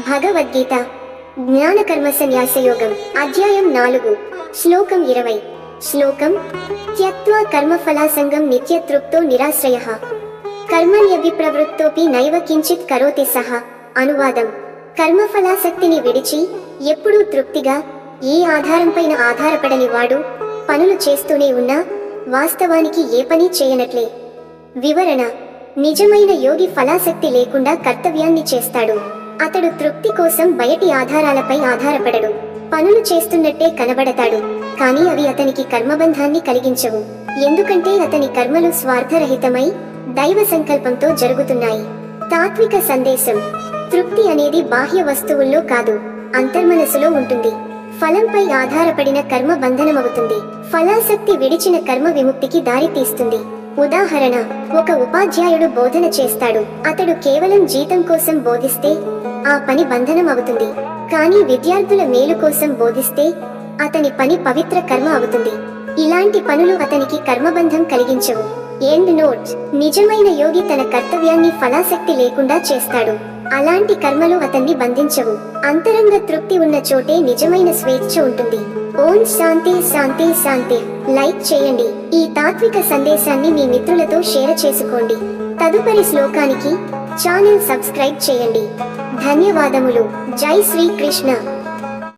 భగవద్గీత జ్ఞానకర్మ సన్యాసయోగం అధ్యాయం 4 శ్లోకం 20 శ్లోకం త్యక్త్వా కర్మఫలాసంగం నిత్యతృప్తో నిరాశ్రయః కర్మణ్యభిప్రవృత్తోపి నైవ కించిత్ కరోతి సహ అనువాదం కర్మఫలాసక్తిని విడిచి ఎప్పుడూ తృప్తిగా ఏ ఆధారంపైన ఆధారపడని వాడు పనులు చేస్తూనే ఉన్నా వాస్తవానికి ఏ పని చేయనట్లే. వివరణ నిజమైన యోగి ఫలాసక్తి లేకుండా కర్తవ్యాన్ని చేస్తాడు. అతడు తృప్తి కోసం బయటి ఆధారాలపై ఆధారపడడు. పనులు చేస్తున్నట్టే కనబడతాడు, కానీ అవి అతనికి కర్మబంధాన్ని కలిగించవు. ఎందుకంటే అతని కర్మలు స్వార్థరహితమై దైవ సంకల్పంతో జరుగుతున్నాయి. తాత్విక సందేశం: తృప్తి అనేది బాహ్య వస్తువుల్లో కాదు, అంతర్మనసులో ఉంటుంది. ఫలంపై ఆధారపడిన కర్మ బంధనమవుతుంది. ఫలాసక్తి విడిచిన కర్మ విముక్తికి దారి తీస్తుంది. ఉదాహరణ: ఒక ఉపాధ్యాయుడు బోధన చేస్తాడు. అతడు కేవలం జీతం కోసం బోధిస్తే ఆ పని బంధనం అవుతుంది. కానీ విద్యార్థుల మేలు కోసం బోధిస్తే అతని పని పవిత్ర కర్మ అవుతుంది. ఇలాంటి పనులు అతనికి కర్మబంధం కలిగించవు. ఎండ్ నోట్: నిజమైన యోగి తన కర్తవ్యాన్ని ఫలాసక్తి లేకుండా చేస్తాడు. అలాంటి కర్మలు అతన్ని బంధించవు. అంతరంగ తృప్తి ఉన్న చోటే నిజమైన స్వేచ్ఛ ఉంటుంది. ఓం శాంతి శాంతి శాంతి. లైక్ చేయండి. ఈ తాత్విక సందేశాన్ని మీ మిత్రులతో షేర్ చేసుకోండి. తదుపరి శ్లోకానికి ఛానల్ సబ్స్క్రైబ్ చేయండి. ధన్యవాదములు. జై శ్రీ కృష్ణ.